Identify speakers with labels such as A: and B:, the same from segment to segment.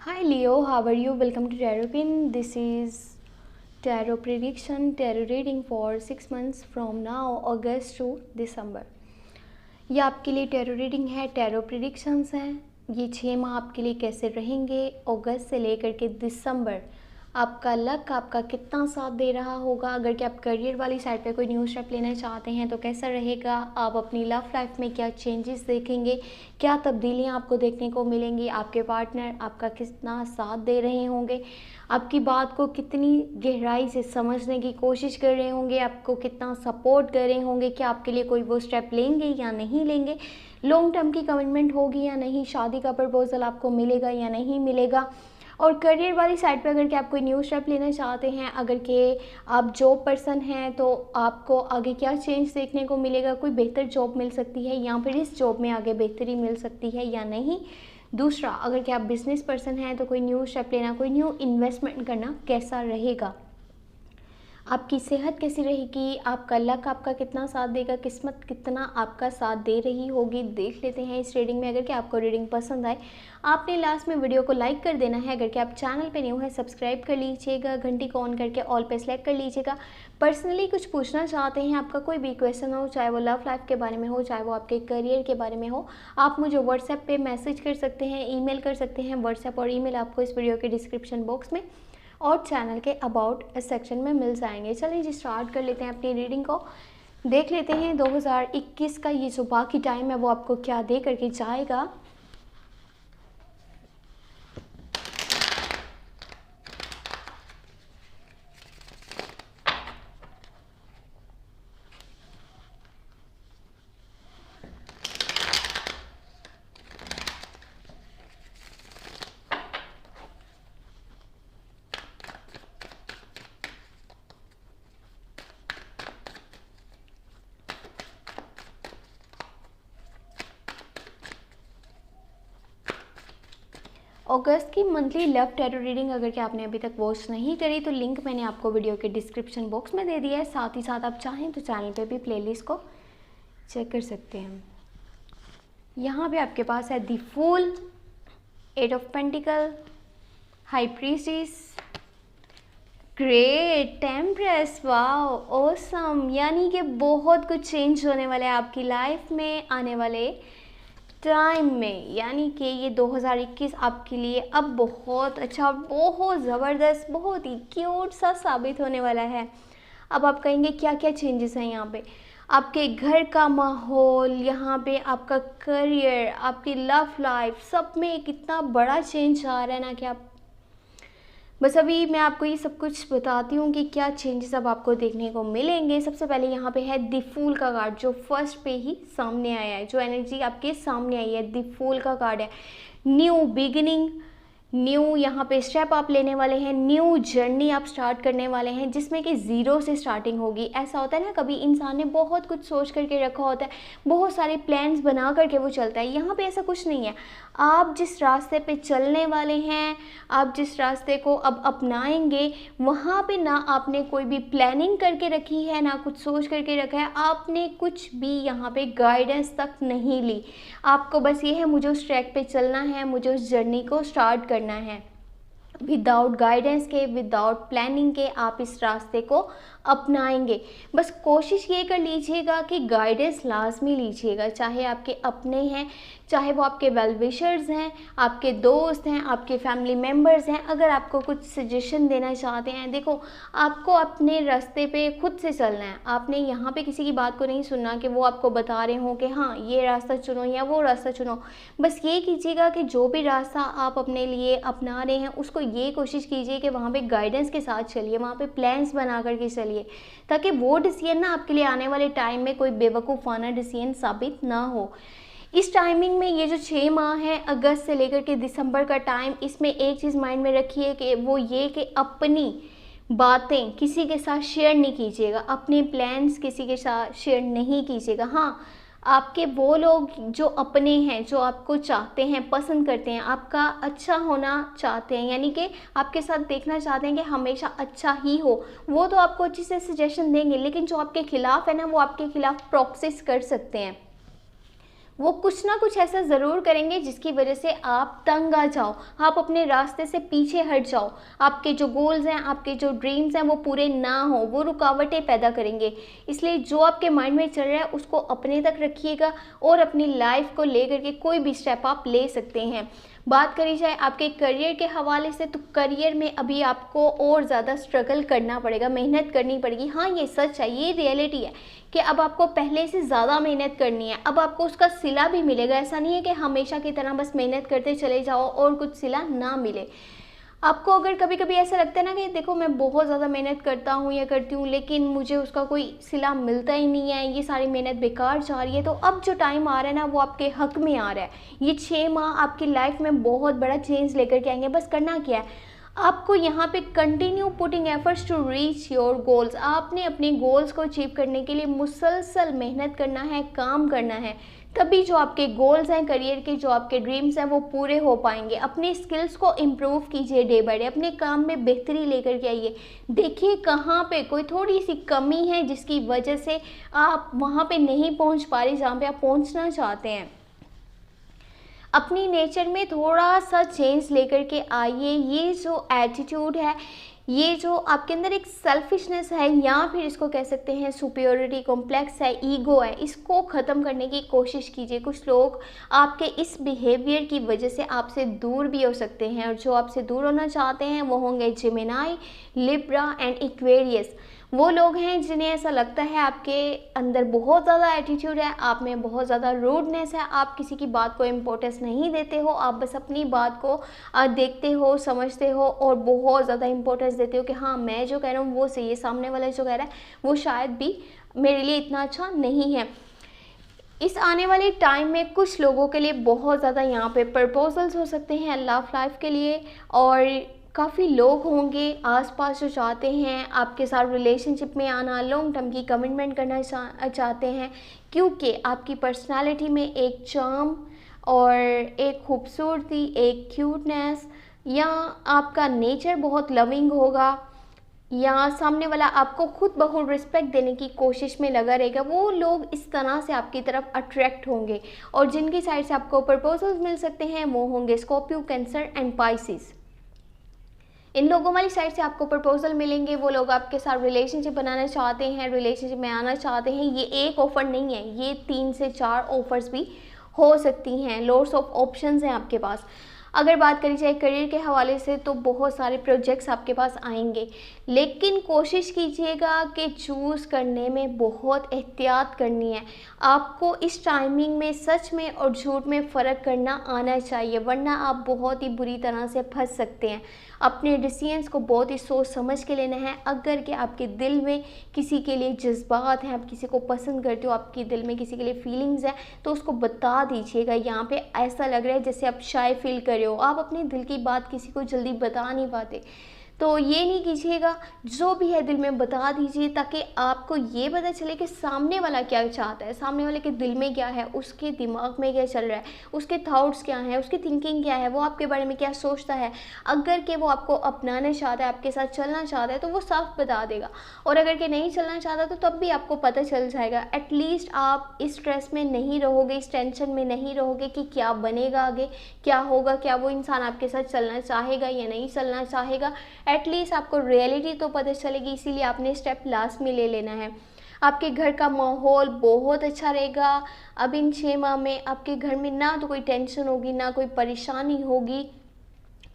A: Hi Leo, how are you? Welcome to Tarot Pin. This is Tarot Prediction, Tarot Reading for 6 months from now, August to December. ये आपके लिए tarot reading है, tarot predictions हैं। ये 6 माह आपके लिए कैसे रहेंगे, अगस्त से लेकर के दिसंबर। आपका लक आपका कितना साथ दे रहा होगा। अगर कि आप करियर वाली साइड पे कोई न्यू स्टेप लेना चाहते हैं तो कैसा रहेगा। आप अपनी लव लाइफ में क्या चेंजेस देखेंगे, क्या तब्दीलियां आपको देखने को मिलेंगी। आपके पार्टनर आपका कितना साथ दे रहे होंगे, आपकी बात को कितनी गहराई से समझने की कोशिश कर रहे होंगे, आपको कितना सपोर्ट कर रहे होंगे, क्या आपके लिए कोई वो स्टेप लेंगे या नहीं लेंगे, लॉन्ग टर्म की कमिटमेंट होगी या नहीं, शादी का प्रपोजल आपको मिलेगा या नहीं मिलेगा। और करियर वाली साइड पे अगर कि आप कोई न्यू स्टेप लेना चाहते हैं, अगर कि आप जॉब पर्सन हैं तो आपको आगे क्या चेंज देखने को मिलेगा, कोई बेहतर जॉब मिल सकती है या फिर इस जॉब में आगे बेहतरी मिल सकती है या नहीं। दूसरा, अगर कि आप बिजनेस पर्सन हैं तो कोई न्यू स्टेप लेना, कोई न्यू इन्वेस्टमेंट करना कैसा रहेगा। आपकी सेहत कैसी रहेगी, आपका लक आपका कितना साथ देगा, किस्मत कितना आपका साथ दे रही होगी, देख लेते हैं इस रीडिंग में। अगर कि आपको रीडिंग पसंद आए आपने लास्ट में वीडियो को लाइक कर देना है। अगर कि आप चैनल पे न्यू है सब्सक्राइब कर लीजिएगा, घंटी को ऑन करके ऑल पे सेलेक्ट कर लीजिएगा। पर्सनली कुछ पूछना चाहते हैं, आपका कोई भी क्वेश्चन हो, चाहे वो लव लाइफ के बारे में हो, चाहे वो आपके करियर के बारे में हो, आप मुझे व्हाट्सएप पे मैसेज कर सकते हैं, ईमेल कर सकते हैं। व्हाट्सएप और ईमेल आपको इस वीडियो के डिस्क्रिप्शन बॉक्स में और चैनल के अबाउट सेक्शन में मिल जाएंगे। चलिए जी स्टार्ट कर लेते हैं अपनी रीडिंग को। देख लेते हैं 2021 का ये जो बाकी टाइम है वो आपको क्या दे करके जाएगा। अगस्त की मंथली लव टैरो रीडिंग अगर कि आपने अभी तक वॉच नहीं करी तो लिंक मैंने आपको वीडियो के डिस्क्रिप्शन बॉक्स में दे दिया है। साथ ही साथ आप चाहें तो चैनल पे भी प्लेलिस्ट को चेक कर सकते हैं। यहाँ पे आपके पास है the fool, 8 of pentacle, high priestess, great, temperance, wow, awesome. यानी कि बहुत कुछ चेंज होने वाला है आपकी लाइफ में आने वाले टाइम में। यानी कि ये 2021 आपके लिए अब बहुत अच्छा, बहुत ज़बरदस्त, बहुत ही क्यूट सा साबित होने वाला है। अब आप कहेंगे क्या क्या चेंजेस हैं यहाँ पे। आपके घर का माहौल, यहाँ पे आपका करियर, आपकी लव लाइफ, सब में कितना बड़ा चेंज आ रहा है ना कि आप बस अभी मैं आपको ये सब कुछ बताती हूँ कि क्या चेंजेस अब आपको देखने को मिलेंगे। सबसे पहले यहाँ पे है द फूल का कार्ड जो फर्स्ट पे ही सामने आया है, जो एनर्जी आपके सामने आई है द फूल का कार्ड है। न्यू बिगिनिंग, न्यू यहाँ पे स्टेप आप लेने वाले हैं, न्यू जर्नी आप स्टार्ट करने वाले हैं जिसमें कि ज़ीरो से स्टार्टिंग होगी। ऐसा होता है ना, कभी इंसान ने बहुत कुछ सोच करके रखा होता है, बहुत सारे प्लान्स बना करके वो चलता है। यहाँ पे ऐसा कुछ नहीं है। आप जिस रास्ते पे चलने वाले हैं, आप जिस रास्ते को अब अपनाएंगे, वहाँ पे ना आपने कोई भी प्लानिंग करके रखी है, ना कुछ सोच करके रखा है, आपने कुछ भी यहाँ पे गाइडेंस तक नहीं ली। आपको बस ये है मुझे उस ट्रैक पे चलना है, मुझे उस जर्नी को स्टार्ट करना है। विदाउट गाइडेंस के, विदाउट प्लानिंग के आप इस रास्ते को अपनाएंगे। बस कोशिश ये कर लीजिएगा कि गाइडेंस लाजमी लीजिएगा, चाहे आपके अपने हैं, चाहे वो आपके वेल विशर्स हैं, आपके दोस्त हैं, आपके फैमिली मेम्बर्स हैं। अगर आपको कुछ सजेशन देना चाहते हैं, देखो आपको अपने रास्ते पे खुद से चलना है। आपने यहाँ पे किसी की बात को नहीं सुनना कि वो आपको बता रहे हों कि हाँ ये रास्ता चुनो या वो रास्ता चुनो। बस ये कीजिएगा कि जो भी रास्ता आप अपने लिए अपना रहे हैं उसको ये कोशिश कीजिए कि वहाँ पे गाइडेंस के साथ चलिए, वहाँ पे प्लान्स बना करके चलिए, ताकि वो डिसीजन ना आपके लिए आने वाले टाइम में कोई बेवकूफ़ाना डिसीजन साबित ना हो। इस टाइमिंग में ये जो 6 माह है, अगस्त से लेकर के दिसंबर का टाइम, इसमें एक चीज़ माइंड में रखिए कि वो ये कि अपनी बातें किसी के साथ शेयर नहीं कीजिएगा, अपने प्लान्स किसी के साथ शेयर नहीं कीजिएगा। हाँ, आपके वो लोग जो अपने हैं, जो आपको चाहते हैं, पसंद करते हैं, आपका अच्छा होना चाहते हैं, यानी कि आपके साथ देखना चाहते हैं कि हमेशा अच्छा ही हो, वो तो आपको अच्छी से सजेशन देंगे। लेकिन जो आपके खिलाफ है ना, वो आपके खिलाफ प्रोक्सिस कर सकते हैं। वो कुछ ना कुछ ऐसा ज़रूर करेंगे जिसकी वजह से आप तंग आ जाओ, आप अपने रास्ते से पीछे हट जाओ, आपके जो गोल्स हैं, आपके जो ड्रीम्स हैं वो पूरे ना हो, वो रुकावटें पैदा करेंगे। इसलिए जो आपके माइंड में चल रहा है उसको अपने तक रखिएगा और अपनी लाइफ को लेकर के कोई भी स्टेप आप ले सकते हैं। बात करी जाए आपके करियर के हवाले से, तो करियर में अभी आपको और ज़्यादा स्ट्रगल करना पड़ेगा, मेहनत करनी पड़ेगी। हाँ, ये सच है, ये रियलिटी है कि अब आपको पहले से ज़्यादा मेहनत करनी है। अब आपको उसका सिला भी मिलेगा, ऐसा नहीं है कि हमेशा की तरह बस मेहनत करते चले जाओ और कुछ सिला ना मिले। आपको अगर कभी कभी ऐसा लगता है ना कि देखो मैं बहुत ज़्यादा मेहनत करता हूँ या करती हूँ लेकिन मुझे उसका कोई सिला मिलता ही नहीं है, ये सारी मेहनत बेकार जा रही है, तो अब जो टाइम आ रहा है ना वो आपके हक में आ रहा है। ये 6 माह आपकी लाइफ में बहुत बड़ा चेंज लेकर के आएंगे। बस करना क्या है, आपको यहाँ पे continue putting efforts to reach your goals. आपने अपने गोल्स को अचीव करने के लिए मुसलसल मेहनत करना है, काम करना है, तभी जो आपके गोल्स हैं करियर के, जो आपके ड्रीम्स हैं वो पूरे हो पाएंगे। अपने स्किल्स को इम्प्रूव कीजिए डे बाय डे, अपने काम में बेहतरी लेकर के आइए। देखिए कहाँ पे कोई थोड़ी सी कमी है जिसकी वजह से आप वहाँ पे नहीं पहुँच पा रहे जहाँ पे आप पहुँचना चाहते हैं। अपनी नेचर में थोड़ा सा चेंज लेकर के आइए। ये जो एटीट्यूड है, ये जो आपके अंदर एक सेल्फिशनेस है या फिर इसको कह सकते हैं सुपीरियरिटी कॉम्प्लेक्स है, ईगो है, इसको ख़त्म करने की कोशिश कीजिए। कुछ लोग आपके इस बिहेवियर की वजह से आपसे दूर भी हो सकते हैं और जो आपसे दूर होना चाहते हैं वो होंगे जेमिनाई, लिब्रा एंड एक्वेरियस। वो लोग हैं जिन्हें ऐसा लगता है आपके अंदर बहुत ज़्यादा एटीट्यूड है, आप में बहुत ज़्यादा रूडनेस है, आप किसी की बात को इम्पोर्टेंस नहीं देते हो, आप बस अपनी बात को देखते हो, समझते हो और बहुत ज़्यादा इम्पोर्टेंस देते हो कि हाँ मैं जो कह रहा हूँ वो सही है, सामने वाला जो कह रहा है वो शायद भी मेरे लिए इतना अच्छा नहीं है। इस आने वाले टाइम में कुछ लोगों के लिए बहुत ज़्यादा यहाँ पे प्रपोजल्स हो सकते हैं लव लाइफ के लिए, और काफ़ी लोग होंगे आसपास जो चाहते हैं आपके साथ रिलेशनशिप में आना, लॉन्ग टर्म की कमिटमेंट करना चाहते हैं, क्योंकि आपकी पर्सनालिटी में एक चार्म और एक खूबसूरती, एक क्यूटनेस, या आपका नेचर बहुत लविंग होगा, या सामने वाला आपको खुद ब खुद रिस्पेक्ट देने की कोशिश में लगा रहेगा। वो लोग इस तरह से आपकी तरफ अट्रैक्ट होंगे और जिनकी साइड से आपको प्रपोजल्स मिल सकते हैं वो होंगे स्कॉर्पियो, कैंसर एंड पाइसिस। इन लोगों वाली साइड से आपको प्रपोजल मिलेंगे। वो लोग आपके साथ रिलेशनशिप बनाना चाहते हैं, रिलेशनशिप में आना चाहते हैं। ये एक ऑफ़र नहीं है, ये 3 से 4 ऑफ़र्स भी हो सकती हैं। लॉट्स ऑफ ऑप्शंस हैं आपके पास। अगर बात करी जाए करियर के हवाले से तो बहुत सारे प्रोजेक्ट्स आपके पास आएंगे, लेकिन कोशिश कीजिएगा कि चूज़ करने में बहुत एहतियात करनी है। आपको इस टाइमिंग में सच में और झूठ में फ़र्क करना आना चाहिए, वरना आप बहुत ही बुरी तरह से फंस सकते हैं। अपने डिसीजंस को बहुत ही सोच समझ के लेना है। अगर कि आपके दिल में किसी के लिए जज्बात हैं, आप किसी को पसंद करते हो, आपके दिल में किसी के लिए फीलिंग्स हैं, तो उसको बता दीजिएगा। यहाँ पे ऐसा लग रहा है जैसे आप शाय फील कर रहे हो, आप अपने दिल की बात किसी को जल्दी बता नहीं पाते, तो ये नहीं कीजिएगा। जो भी है दिल में बता दीजिए ताकि आपको ये पता चले कि सामने वाला क्या चाहता है, सामने वाले के दिल में क्या है, उसके दिमाग में क्या चल रहा है, उसके थॉट्स क्या हैं, उसकी थिंकिंग क्या है, वो आपके बारे में क्या सोचता है। अगर कि वो आपको अपनाना चाहता है, आपके साथ चलना चाहता है, तो वो साफ बता देगा, और अगर कि नहीं चलना चाहता तो तब भी आपको पता चल जाएगा। एटलीस्ट आप इस स्ट्रेस में नहीं रहोगे, इस टेंशन में नहीं रहोगे कि क्या बनेगा आगे, क्या होगा, क्या वो इंसान आपके साथ चलना चाहेगा या नहीं चलना चाहेगा। एटलीस्ट आपको रियलिटी तो पता चलेगी, इसीलिए आपने स्टेप लास्ट में ले लेना है। आपके घर का माहौल बहुत अच्छा रहेगा। अब इन 6 माह में आपके घर में ना तो कोई टेंशन होगी, ना कोई परेशानी होगी।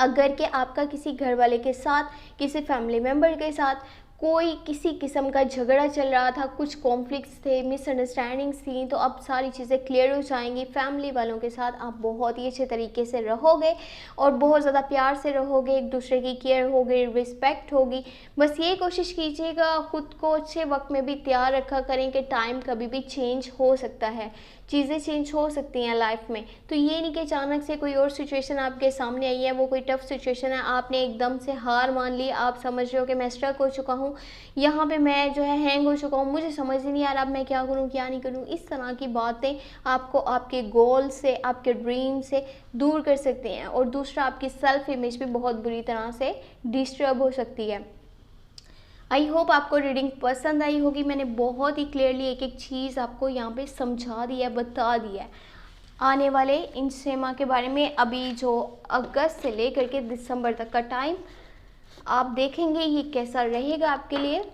A: अगर कि आपका किसी घर वाले के साथ, किसी फैमिली मेम्बर के साथ कोई किसी किस्म का झगड़ा चल रहा था, कुछ कॉन्फ्लिक्ट्स थे, मिसअंडरस्टैंडिंग्स थी, तो अब सारी चीज़ें क्लियर हो जाएंगी। फैमिली वालों के साथ आप बहुत ही अच्छे तरीके से रहोगे और बहुत ज़्यादा प्यार से रहोगे, एक दूसरे की केयर होगी, रिस्पेक्ट होगी। बस ये कोशिश कीजिएगा खुद को अच्छे वक्त में भी तैयार रखा करें कि टाइम कभी भी चेंज हो सकता है, चीज़ें चेंज हो सकती हैं लाइफ में। तो ये नहीं कि अचानक से कोई और सिचुएशन आपके सामने आई है, वो कोई टफ सिचुएशन है, आपने एकदम से हार मान ली, आप समझ रहे हो कि मैं स्ट्रक हो चुका हूँ, यहाँ पे मैं जो है हैंग हो चुका हूँ, मुझे समझ ही नहीं आ रहा अब मैं क्या करूँ क्या नहीं करूँ। इस तरह की बातें आपको आपके गोल से, आपके ड्रीम से दूर कर सकते हैं, और दूसरा आपकी सेल्फ इमेज भी बहुत बुरी तरह से डिस्टर्ब हो सकती है। आई होप आपको रीडिंग पसंद आई होगी। मैंने बहुत ही क्लियरली एक एक चीज़ आपको यहाँ पे समझा दिया है, बता दिया है। आने वाले इन सिनेमा के बारे में। अभी जो अगस्त से लेकर के दिसंबर तक का टाइम आप देखेंगे ये कैसा रहेगा आपके लिए।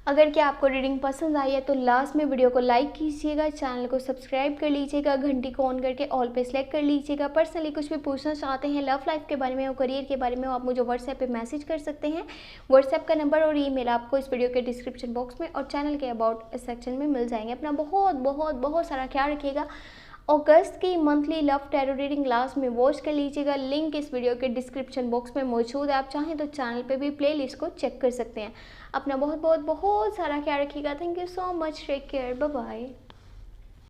A: अगर क्या आपको रीडिंग पसंद आई है तो लास्ट में वीडियो को लाइक कीजिएगा, चैनल को सब्सक्राइब कर लीजिएगा, घंटी को ऑन करके ऑल पे सेलेक्ट कर लीजिएगा। पर्सनली कुछ भी पूछना चाहते हैं लव लाइफ के बारे में और करियर के बारे में, आप मुझे व्हाट्सएप पे मैसेज कर सकते हैं। व्हाट्सएप का नंबर और ईमेल आपको इस वीडियो के डिस्क्रिप्शन बॉक्स में और चैनल के अबाउट सेक्शन में मिल जाएंगे। अपना बहुत बहुत बहुत सारा ख्याल रखिएगा। अगस्त की monthly love tarot reading last में वॉच कर लीजिएगा, लिंक इस वीडियो के डिस्क्रिप्शन बॉक्स में मौजूद है। आप चाहें तो चैनल पे भी प्लेलिस्ट को चेक कर सकते हैं। अपना बहुत बहुत बहुत सारा ख्याल रखिएगा। Thank you so much, take care, bye bye.